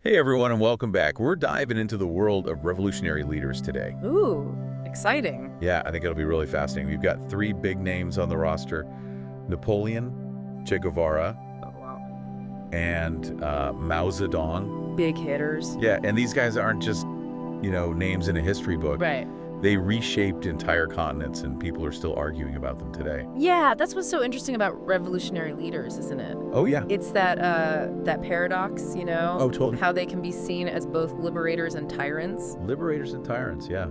Hey everyone, and welcome back. We're diving into the world of revolutionary leaders today. Ooh, exciting. Yeah, I think it'll be really fascinating. We've got three big names on the roster: Napoleon, Che Guevara, Oh, wow. and Mao Zedong. Big hitters. Yeah, and these guys aren't just, names in a history book. Right. They reshaped entire continents, and people are still arguing about them today. Yeah, that's what's so interesting about revolutionary leaders, isn't it? Oh, yeah. It's that paradox, Oh, totally. how they can be seen as both liberators and tyrants. Liberators and tyrants, yeah.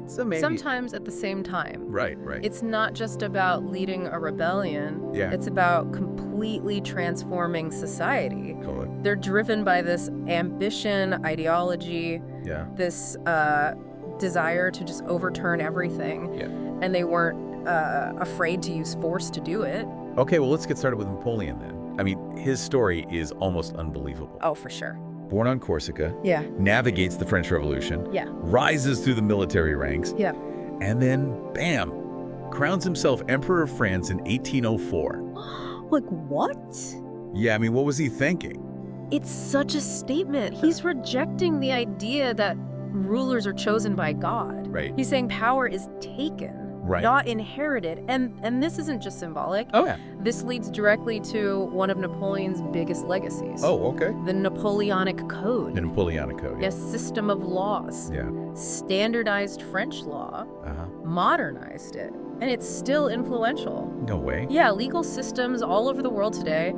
So maybe... Sometimes at the same time. Right. It's not just about leading a rebellion. Yeah. It's about completely transforming society. Totally. They're driven by this ambition, ideology, Yeah. this desire to just overturn everything. Yeah. And they weren't afraid to use force to do it. Okay, well, let's get started with Napoleon then. I mean, his story is almost unbelievable. Oh, for sure. Born on Corsica, Yeah. navigates the French Revolution, Yeah. rises through the military ranks, Yeah. and then, bam, crowns himself Emperor of France in 1804. Like, what? Yeah, I mean, what was he thinking? It's such a statement. He's rejecting the idea that rulers are chosen by God. Right. He's saying power is taken, Right. not inherited. And this isn't just symbolic. Oh, yeah. This leads directly to one of Napoleon's biggest legacies. Oh, okay. The Napoleonic Code. The Napoleonic Code. A system of laws. Yeah. Standardized French law, Uh-huh. modernized it, and it's still influential. No way. Yeah, legal systems all over the world today,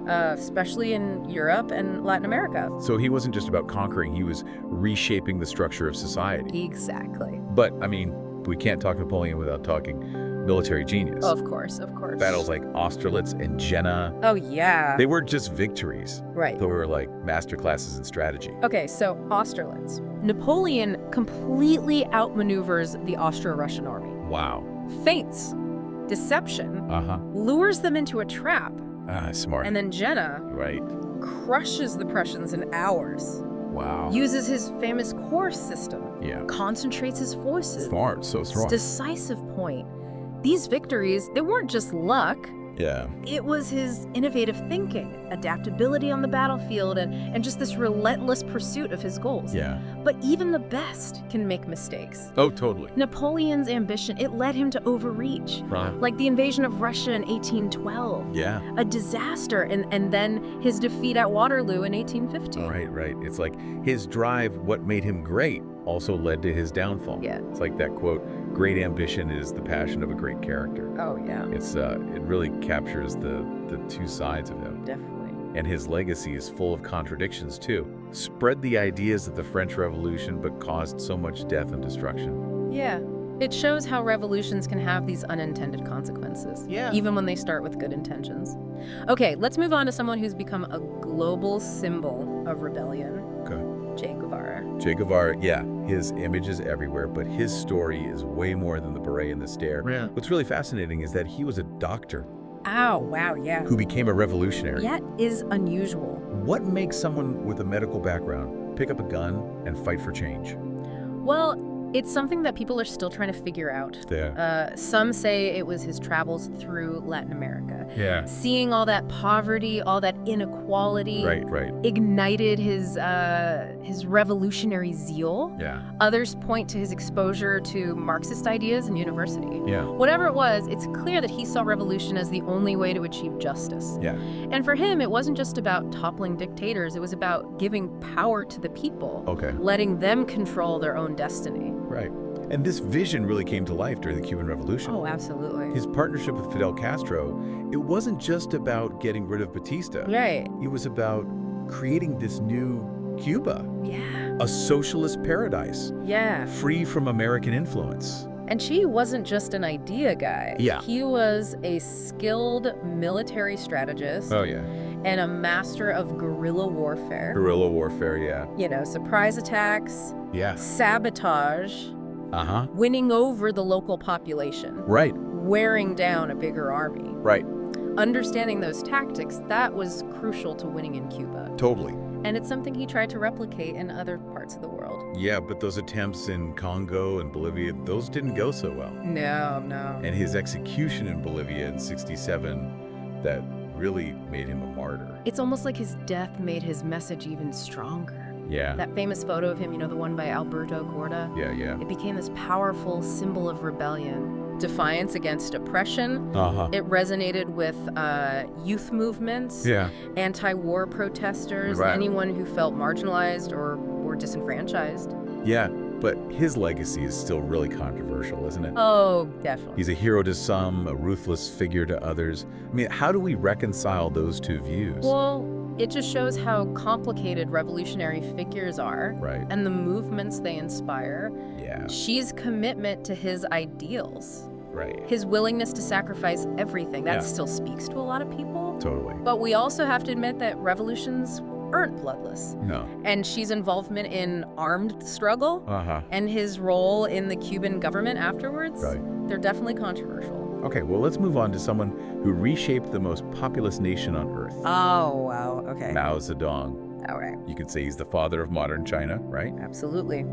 especially in Europe and Latin America. So he wasn't just about conquering, he was reshaping the structure of society. Exactly. But, I mean, we can't talk Napoleon without talking military genius. Of course, of course. Battles like Austerlitz and Jena, Oh, yeah. they weren't just victories. Right. They were like master classes in strategy. Okay, so Austerlitz. Napoleon completely outmaneuvers the Austro-Russian army. Wow. Feints, deception, Uh-huh. lures them into a trap, Smart. and then Jena Right. crushes the Prussians in hours. Wow. Uses his famous core system, Yeah. concentrates his forces. Smart. So smart. Decisive point. These victories, they weren't just luck. Yeah. It was his innovative thinking, adaptability on the battlefield, and just this relentless pursuit of his goals. Yeah. But even the best can make mistakes. Oh, totally. Napoleon's ambition, it led him to overreach. Right. Like the invasion of Russia in 1812. Yeah. A disaster, and then his defeat at Waterloo in 1850. Right. It's like his drive, what made him great, also led to his downfall. Yeah. It's like that quote, great ambition is the passion of a great character. Oh, yeah. It really captures the two sides of him. Definitely. And his legacy is full of contradictions, too. Spread the ideas of the French Revolution, but caused so much death and destruction. Yeah. It shows how revolutions can have these unintended consequences. Yeah. Even when they start with good intentions. Okay, let's move on to someone who's become a global symbol of rebellion. Okay. Che Guevara. Che Guevara, yeah, his image is everywhere, but his story is way more than the beret and the stare. Yeah. What's really fascinating is that he was a doctor Ow, wow, yeah. who became a revolutionary. That is unusual. What makes someone with a medical background pick up a gun and fight for change? Well, it's something that people are still trying to figure out. Yeah. Some say it was his travels through Latin America. Yeah. Seeing all that poverty, all that inequality, Right. ignited his revolutionary zeal. Yeah. Others point to his exposure to Marxist ideas in university. Yeah. Whatever it was, it's clear that he saw revolution as the only way to achieve justice. Yeah. And for him, it wasn't just about toppling dictators, it was about giving power to the people, Okay. letting them control their own destiny. Right. And this vision really came to life during the Cuban Revolution. Oh, absolutely. His partnership with Fidel Castro, it wasn't just about getting rid of Batista. Right. It was about creating this new Cuba, Yeah. a socialist paradise, Yeah. free from American influence. And Che wasn't just an idea guy. Yeah. He was a skilled military strategist Oh, yeah. and a master of guerrilla warfare. Guerrilla warfare, yeah. Surprise attacks, Yeah. sabotage, Uh-huh. winning over the local population, Right. wearing down a bigger army. Right. Understanding those tactics, that was crucial to winning in Cuba. Totally. And it's something he tried to replicate in other parts of the world. Yeah, but those attempts in Congo and Bolivia, those didn't go so well. No. And his execution in Bolivia in '67, that really made him a martyr. It's almost like his death made his message even stronger. Yeah. That famous photo of him, the one by Alberto Corda? Yeah. It became this powerful symbol of rebellion, defiance against oppression. It resonated with youth movements, anti-war protesters, anyone who felt marginalized or were disenfranchised. Yeah, but his legacy is still really controversial, isn't it? Oh, definitely. He's a hero to some, a ruthless figure to others. I mean, how do we reconcile those two views? Well, it just shows how complicated revolutionary figures are, and the movements they inspire. Yeah. Xi's commitment to his ideals. Right. His willingness to sacrifice everything. That still speaks to a lot of people. Totally. But we also have to admit that revolutions aren't bloodless. No. And Xi's involvement in armed struggle and his role in the Cuban government afterwards, they're definitely controversial. Okay, well, let's move on to someone who reshaped the most populous nation on Earth. Oh, wow. Okay. Mao Zedong. All right. You could say he's the father of modern China, right? Absolutely.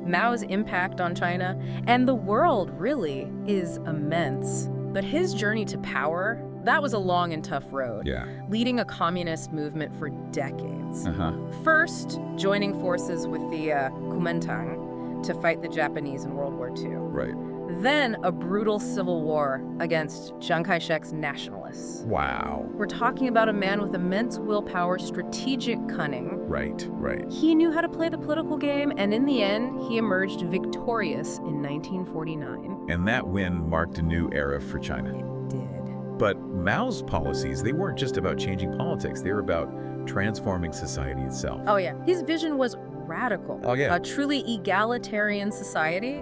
Mao's impact on China and the world really is immense. But his journey to power, that was a long and tough road, leading a communist movement for decades. First, joining forces with the Kuomintang to fight the Japanese in World War II. Right. Then a brutal civil war against Chiang Kai-shek's nationalists. Wow. We're talking about a man with immense willpower, strategic cunning. Right. He knew how to play the political game, and in the end, he emerged victorious in 1949. And that win marked a new era for China. It did. But Mao's policies, they weren't just about changing politics. They were about transforming society itself. Oh, yeah. His vision was radical. Oh, yeah. A truly egalitarian society.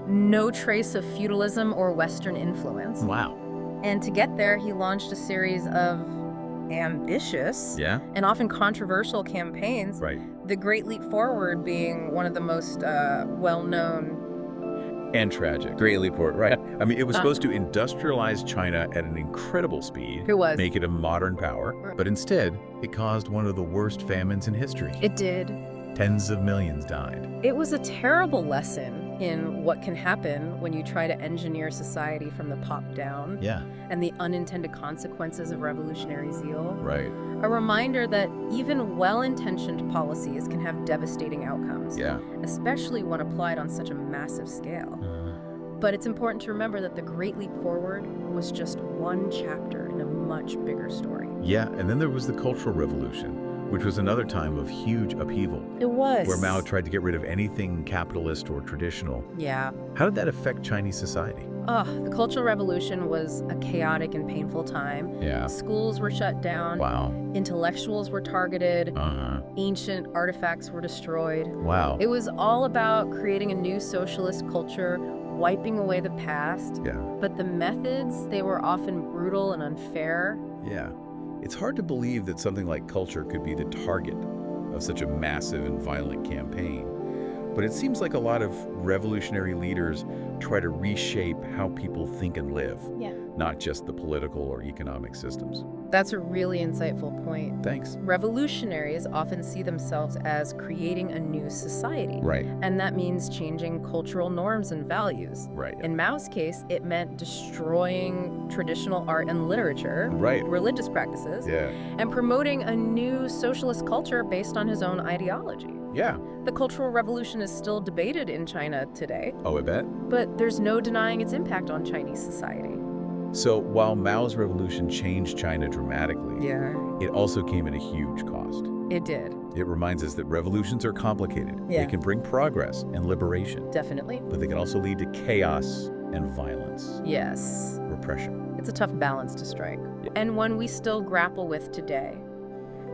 No trace of feudalism or Western influence. Wow. And to get there, he launched a series of ambitious and often controversial campaigns. Right. The Great Leap Forward being one of the most well-known and tragic. Great leap forward, right? I mean, it was supposed to industrialize China at an incredible speed. It was. Make it a modern power. But instead, it caused one of the worst famines in history. It did. Tens of millions died. It was a terrible lesson in what can happen when you try to engineer society from the top down. Yeah. And the unintended consequences of revolutionary zeal. Right. A reminder that even well-intentioned policies can have devastating outcomes. Yeah. Especially when applied on such a massive scale. But it's important to remember that the Great Leap Forward was just one chapter in a much bigger story. Yeah, and then there was the Cultural Revolution, which was another time of huge upheaval. It was. Where Mao tried to get rid of anything capitalist or traditional. Yeah. How did that affect Chinese society? The Cultural Revolution was a chaotic and painful time. Yeah. Schools were shut down. Wow. Intellectuals were targeted. Ancient artifacts were destroyed. Wow. It was all about creating a new socialist culture, wiping away the past. Yeah. But the methods, they were often brutal and unfair. Yeah. It's hard to believe that something like culture could be the target of such a massive and violent campaign. But it seems like a lot of revolutionary leaders try to reshape how people think and live, not just the political or economic systems. That's a really insightful point. Thanks. Revolutionaries often see themselves as creating a new society. Right. And that means changing cultural norms and values. Right. In Mao's case, it meant destroying traditional art and literature, religious practices, and promoting a new socialist culture based on his own ideology. Yeah. The Cultural Revolution is still debated in China today. Oh, I bet. But there's no denying its impact on Chinese society. So while Mao's revolution changed China dramatically, it also came at a huge cost. It did. It reminds us that revolutions are complicated. They can bring progress and liberation. Definitely. But they can also lead to chaos and violence. Yes. Repression. It's a tough balance to strike, and one we still grapple with today.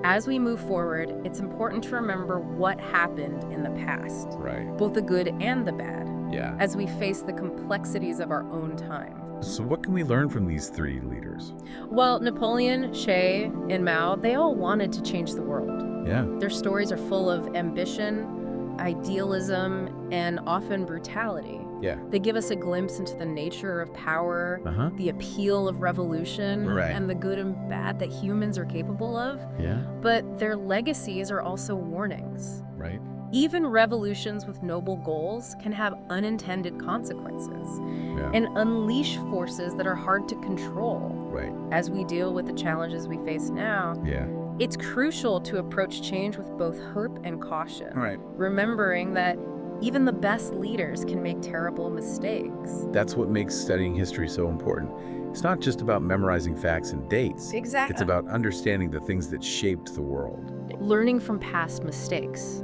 As we move forward, it's important to remember what happened in the past. Right. Both the good and the bad. Yeah. As we face the complexities of our own time. So what can we learn from these three leaders? Well, Napoleon, Che, and Mao, they all wanted to change the world. Yeah. Their stories are full of ambition, idealism, and often brutality. Yeah. They give us a glimpse into the nature of power, the appeal of revolution, and the good and bad that humans are capable of. Yeah. But their legacies are also warnings. Right. Even revolutions with noble goals can have unintended consequences and unleash forces that are hard to control. Right. As we deal with the challenges we face now, it's crucial to approach change with both hope and caution, remembering that even the best leaders can make terrible mistakes. That's what makes studying history so important. It's not just about memorizing facts and dates. Exactly. It's about understanding the things that shaped the world. Learning from past mistakes.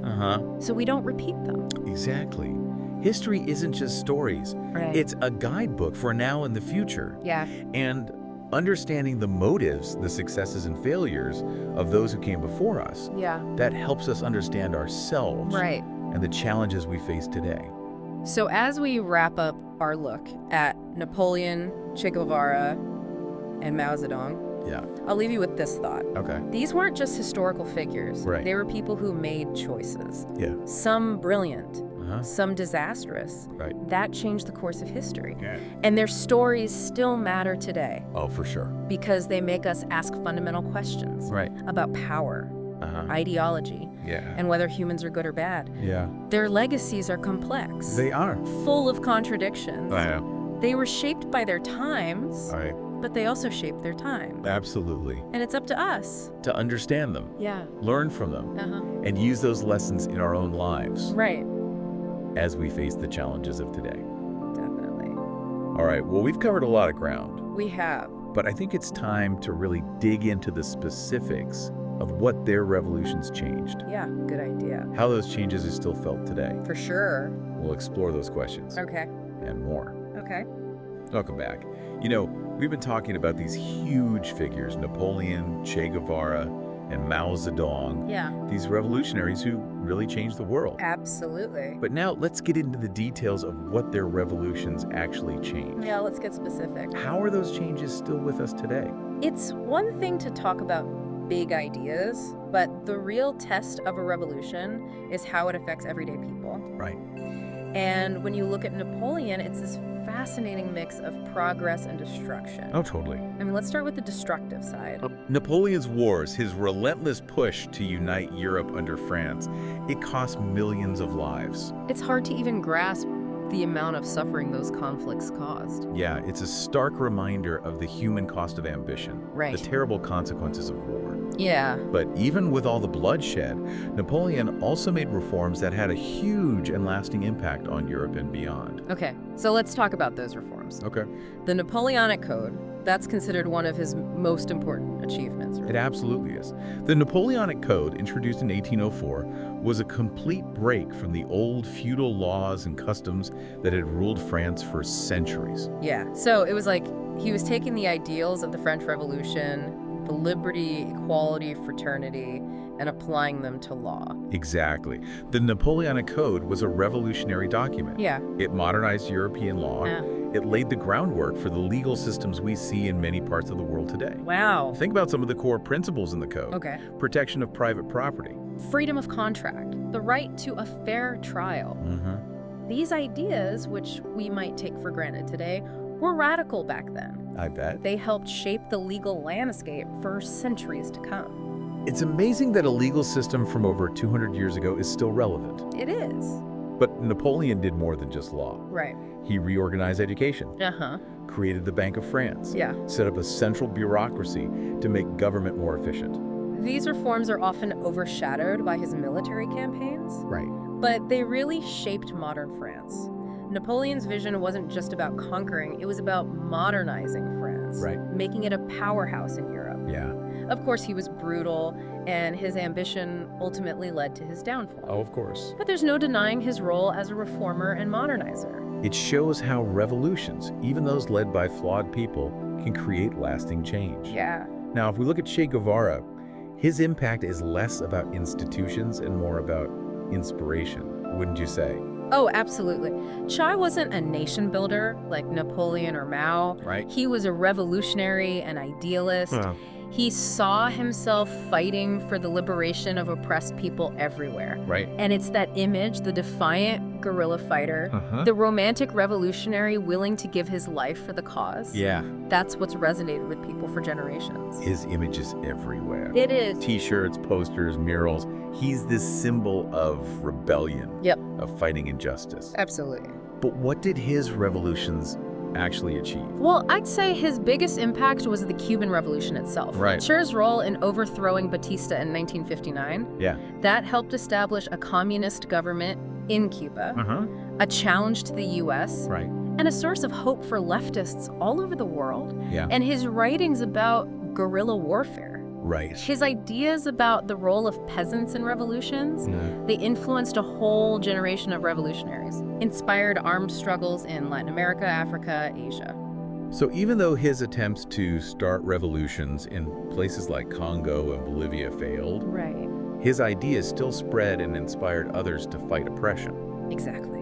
So we don't repeat them. Exactly. History isn't just stories. It's a guidebook for now and the future. And understanding the motives, the successes and failures of those who came before us, that helps us understand ourselves and the challenges we face today. So as we wrap up our look at Napoleon, Che Guevara, and Mao Zedong, I'll leave you with this thought. These weren't just historical figures. They were people who made choices. Some brilliant, some disastrous. That changed the course of history. And their stories still matter today. Oh, for sure. Because they make us ask fundamental questions about power, ideology, and whether humans are good or bad. Their legacies are complex. They are. Full of contradictions. They were shaped by their times, but they also shaped their time. Absolutely. And it's up to us to understand them, learn from them, and use those lessons in our own lives. As we face the challenges of today. Definitely. All right, well, we've covered a lot of ground. We have. But I think it's time to really dig into the specifics of what their revolutions changed. Good idea. How those changes are still felt today. For sure. We'll explore those questions. And more. Welcome back. You know, we've been talking about these huge figures, Napoleon, Che Guevara, and Mao Zedong. These revolutionaries who really changed the world. Absolutely. But now let's get into the details of what their revolutions actually changed. Let's get specific. How are those changes still with us today? It's one thing to talk about big ideas, but the real test of a revolution is how it affects everyday people. And when you look at Napoleon, it's this fascinating mix of progress and destruction. Oh, totally. I mean, let's start with the destructive side. Napoleon's wars, his relentless push to unite Europe under France, it cost millions of lives. It's hard to even grasp the amount of suffering those conflicts caused. It's a stark reminder of the human cost of ambition, the terrible consequences of war. But even with all the bloodshed, Napoleon also made reforms that had a huge and lasting impact on Europe and beyond. So let's talk about those reforms. The Napoleonic Code, that's considered one of his most important achievements. It absolutely is. The Napoleonic Code, introduced in 1804, was a complete break from the old feudal laws and customs that had ruled France for centuries. So it was like he was taking the ideals of the French Revolution, the liberty, equality, fraternity, and applying them to law. Exactly. The Napoleonic Code was a revolutionary document. It modernized European law. It laid the groundwork for the legal systems we see in many parts of the world today. Think about some of the core principles in the code. Protection of private property. Freedom of contract. The right to a fair trial. These ideas, which we might take for granted today, were radical back then. I bet. They helped shape the legal landscape for centuries to come. It's amazing that a legal system from over 200 years ago is still relevant. It is. But Napoleon did more than just law. He reorganized education, created the Bank of France, set up a central bureaucracy to make government more efficient. These reforms are often overshadowed by his military campaigns, but they really shaped modern France. Napoleon's vision wasn't just about conquering, it was about modernizing France, making it a powerhouse in Europe. Of course, he was brutal, and his ambition ultimately led to his downfall. Oh, of course. But there's no denying his role as a reformer and modernizer. It shows how revolutions, even those led by flawed people, can create lasting change. Now, if we look at Che Guevara, his impact is less about institutions and more about inspiration, wouldn't you say? Oh, absolutely. Che wasn't a nation builder like Napoleon or Mao. Right. He was a revolutionary, an idealist. He saw himself fighting for the liberation of oppressed people everywhere. Right. And it's that image, the defiant guerrilla fighter, the romantic revolutionary willing to give his life for the cause. Yeah. That's what's resonated with people for generations. His image is everywhere. It is. T-shirts, posters, murals. He's this symbol of rebellion, of fighting injustice. Absolutely. But what did his revolutions actually achieve? Well, I'd say his biggest impact was the Cuban Revolution itself. Right. Che's role in overthrowing Batista in 1959, that helped establish a communist government in Cuba, a challenge to the U.S., and a source of hope for leftists all over the world. And his writings about guerrilla warfare. His ideas about the role of peasants in revolutions, they influenced a whole generation of revolutionaries, inspired armed struggles in Latin America, Africa, Asia. So even though his attempts to start revolutions in places like Congo and Bolivia failed, his ideas still spread and inspired others to fight oppression. Exactly.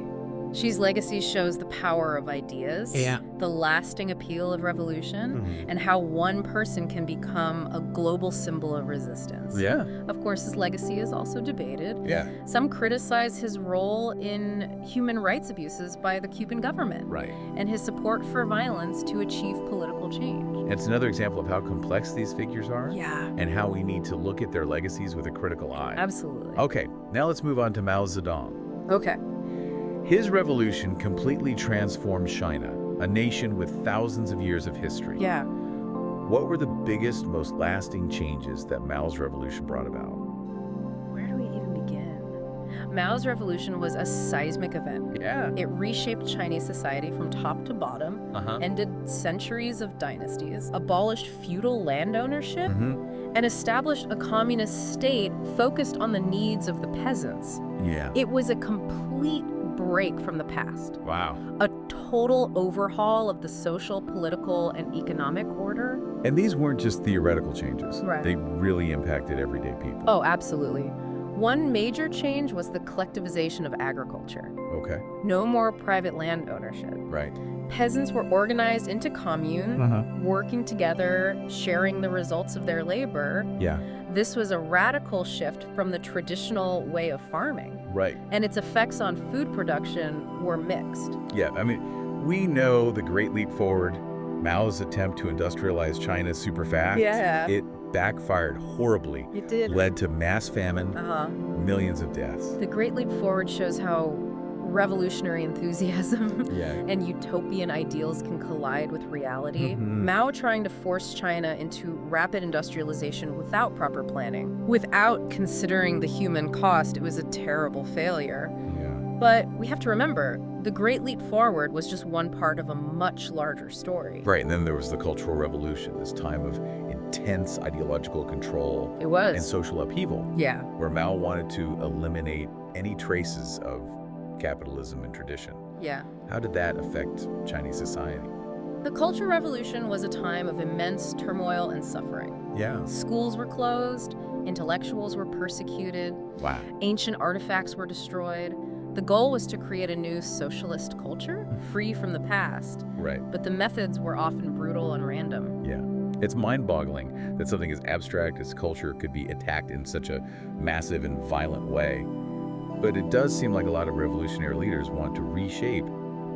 Che's legacy shows the power of ideas, the lasting appeal of revolution, and how one person can become a global symbol of resistance. Of course, his legacy is also debated. Some criticize his role in human rights abuses by the Cuban government, and his support for violence to achieve political change. It's another example of how complex these figures are, and how we need to look at their legacies with a critical eye. Absolutely. Okay, now let's move on to Mao Zedong. Okay. His revolution completely transformed China, a nation with thousands of years of history. What were the biggest, most lasting changes that Mao's revolution brought about? Where do we even begin? Mao's revolution was a seismic event. It reshaped Chinese society from top to bottom, ended centuries of dynasties, abolished feudal land ownership, and established a communist state focused on the needs of the peasants. It was a complete break from the past. A total overhaul of the social, political, and economic order. And these weren't just theoretical changes. They really impacted everyday people. Oh, absolutely. One major change was the collectivization of agriculture. No more private land ownership. Peasants were organized into commune, working together, sharing the results of their labor. This was a radical shift from the traditional way of farming. And its effects on food production were mixed. I mean, we know the Great Leap Forward, Mao's attempt to industrialize China super fast. It backfired horribly. It did. Led to mass famine, millions of deaths. The Great Leap Forward shows how revolutionary enthusiasm and utopian ideals can collide with reality. Mao trying to force China into rapid industrialization without proper planning. Without considering the human cost, it was a terrible failure. But we have to remember, the Great Leap Forward was just one part of a much larger story. And then there was the Cultural Revolution, this time of intense ideological control. It was. And social upheaval. Where Mao wanted to eliminate any traces of capitalism and tradition. How did that affect Chinese society? The Cultural Revolution was a time of immense turmoil and suffering. Schools were closed, intellectuals were persecuted, ancient artifacts were destroyed. The goal was to create a new socialist culture, free from the past. But the methods were often brutal and random. It's mind-boggling that something as abstract as culture could be attacked in such a massive and violent way. But it does seem like a lot of revolutionary leaders want to reshape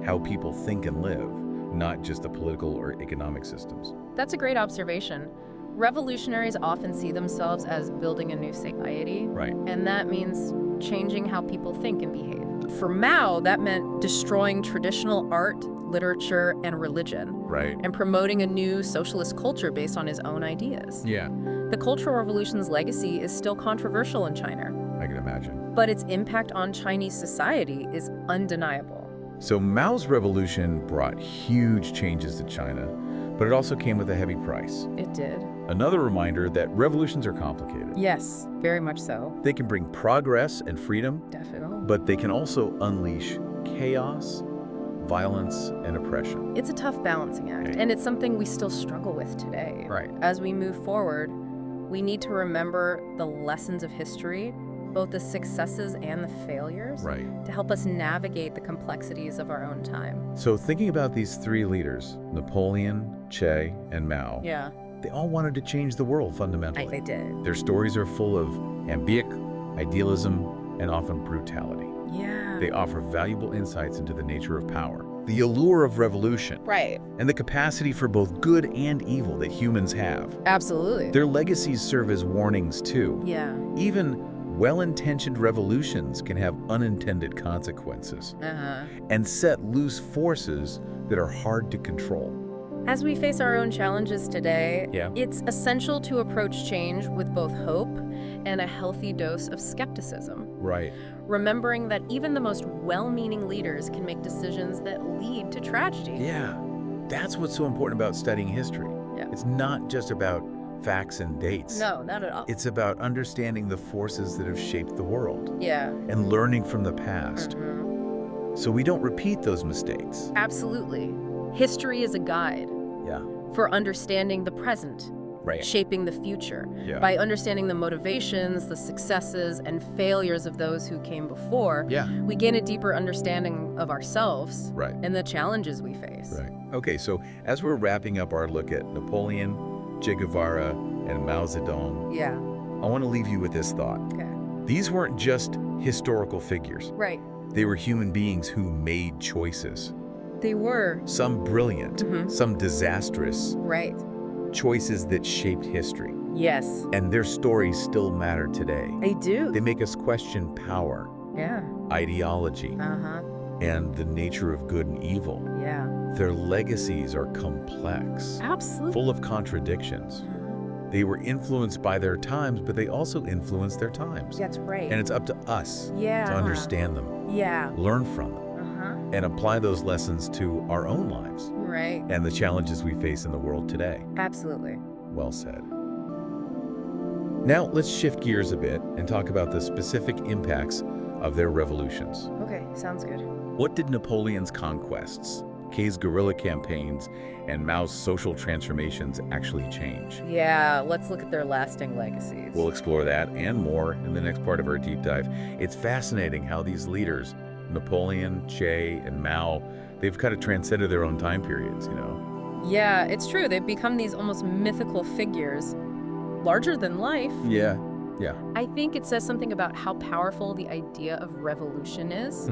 how people think and live, not just the political or economic systems. That's a great observation. Revolutionaries often see themselves as building a new society. And that means changing how people think and behave. For Mao, that meant destroying traditional art, literature, and religion. And promoting a new socialist culture based on his own ideas. The Cultural Revolution's legacy is still controversial in China. I can imagine. But its impact on Chinese society is undeniable. So Mao's revolution brought huge changes to China, but it also came with a heavy price. It did. Another reminder that revolutions are complicated. Yes, very much so. They can bring progress and freedom. Definitely. But they can also unleash chaos, violence, and oppression. It's a tough balancing act, and it's something we still struggle with today. As we move forward, we need to remember the lessons of history, both the successes and the failures, to help us navigate the complexities of our own time. So thinking about these three leaders, Napoleon, Che, and Mao, They all wanted to change the world fundamentally. They did. Their stories are full of ambition, idealism, and often brutality. Yeah. They offer valuable insights into the nature of power, the allure of revolution, Right. and the capacity for both good and evil that humans have. Absolutely. Their legacies serve as warnings too. Yeah. Even well-intentioned revolutions can have unintended consequences and set loose forces that are hard to control. As we face our own challenges today, Yeah. it's essential to approach change with both hope and a healthy dose of skepticism. Right. Remembering that even the most well-meaning leaders can make decisions that lead to tragedy. Yeah. That's what's so important about studying history. Yeah. It's not just about facts and dates. No, not at all. It's about understanding the forces that have shaped the world Yeah. and learning from the past so we don't repeat those mistakes. Absolutely. History is a guide Yeah. for understanding the present, Right. shaping the future. Yeah. By understanding the motivations, the successes, and failures of those who came before, Yeah. we gain a deeper understanding of ourselves Right. and the challenges we face. Right. Okay, so as we're wrapping up our look at Napoleon, Che Guevara, and Mao Zedong, Yeah. I want to leave you with this thought. Okay. These weren't just historical figures. Right. They were human beings who made choices. They were. Some brilliant, some disastrous, Right. choices that shaped history. Yes. And their stories still matter today. They do. They make us question power, Yeah. ideology, Uh-huh. and the nature of good and evil. Yeah. Their legacies are complex, Absolutely. full of contradictions. They were influenced by their times, but they also influenced their times. That's right. And it's up to us Yeah. to understand them, Yeah. learn from them, Uh-huh. and apply those lessons to our own lives Right. and the challenges we face in the world today. Absolutely. Well said. Now, let's shift gears a bit and talk about the specific impacts of their revolutions. Okay. Sounds good. What did Napoleon's conquests, K's guerrilla campaigns, and Mao's social transformations actually change? Yeah. Let's look at their lasting legacies. We'll explore that and more in the next part of our deep dive. It's fascinating how these leaders, Napoleon, Che, and Mao, they've kind of transcended their own time periods, you know? Yeah, it's true. They've become these almost mythical figures, larger than life. Yeah. I think it says something about how powerful the idea of revolution is.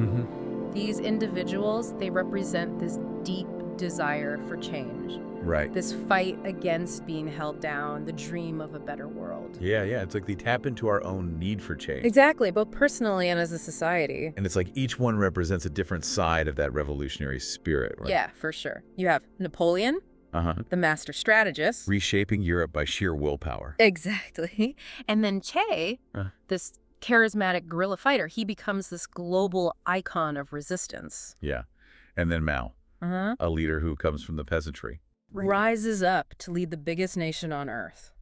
These individuals, they represent this deep desire for change, Right. this fight against being held down, the dream of a better world. Yeah. It's like they tap into our own need for change. Exactly, both personally and as a society. And it's like each one represents a different side of that revolutionary spirit, right? Yeah, for sure. You have Napoleon, the master strategist. Reshaping Europe by sheer willpower. Exactly. And then Che, this charismatic guerrilla fighter, he becomes this global icon of resistance. Yeah. And then Mao, a leader who comes from the peasantry. Rises up to lead the biggest nation on earth.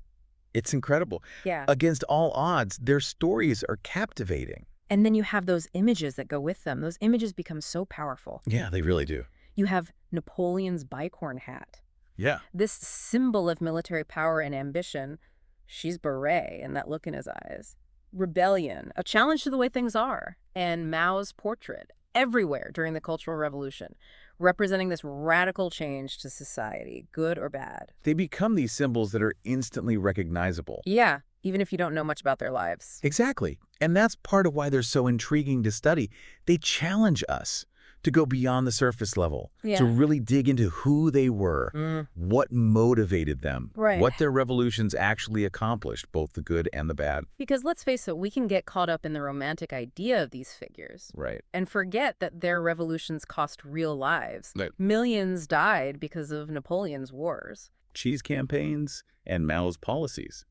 It's incredible. Yeah. Against all odds, their stories are captivating. And then you have those images that go with them. Those images become so powerful. Yeah, they really do. You have Napoleon's bicorn hat. Yeah. This symbol of military power and ambition. She's beret and that look in his eyes. Rebellion, a challenge to the way things are. And Mao's portrait everywhere during the Cultural Revolution, representing this radical change to society, good or bad. They become these symbols that are instantly recognizable. Yeah, even if you don't know much about their lives. Exactly. And that's part of why they're so intriguing to study. They challenge us to go beyond the surface level, to really dig into who they were, what motivated them, what their revolutions actually accomplished, both the good and the bad. Because let's face it, we can get caught up in the romantic idea of these figures. Right. And forget that their revolutions cost real lives. Right. Millions died because of Napoleon's wars. Cheese campaigns and Mao's policies.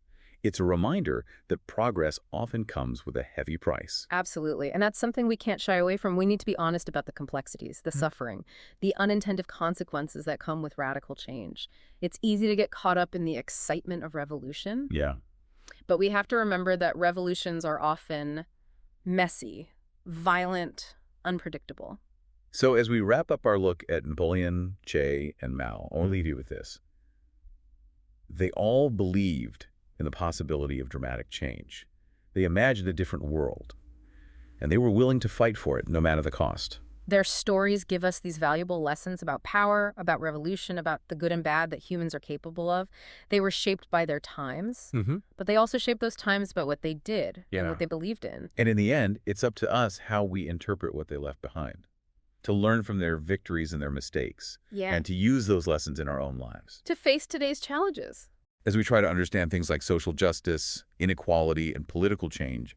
It's a reminder that progress often comes with a heavy price. Absolutely. And that's something we can't shy away from. We need to be honest about the complexities, the suffering, the unintended consequences that come with radical change. It's easy to get caught up in the excitement of revolution. Yeah. But we have to remember that revolutions are often messy, violent, unpredictable. So as we wrap up our look at Napoleon, Che, and Mao, I'll leave you with this. They all believed in the possibility of dramatic change. They imagined a different world, and they were willing to fight for it no matter the cost. Their stories give us these valuable lessons about power, about revolution, about the good and bad that humans are capable of. They were shaped by their times, Mm-hmm. but they also shaped those times by what they did and Yeah. what they believed in. And in the end, it's up to us how we interpret what they left behind, to learn from their victories and their mistakes, Yeah. and to use those lessons in our own lives. To face today's challenges. As we try to understand things like social justice, inequality, and political change,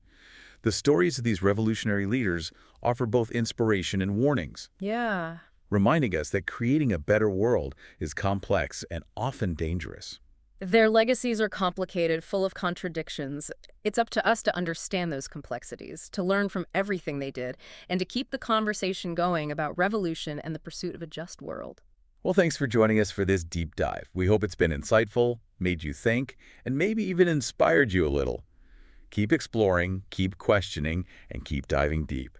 the stories of these revolutionary leaders offer both inspiration and warnings, Yeah. reminding us that creating a better world is complex and often dangerous. Their legacies are complicated, full of contradictions. It's up to us to understand those complexities, to learn from everything they did, and to keep the conversation going about revolution and the pursuit of a just world. Well, thanks for joining us for this deep dive. We hope it's been insightful, made you think, and maybe even inspired you a little. Keep exploring, keep questioning, and keep diving deep.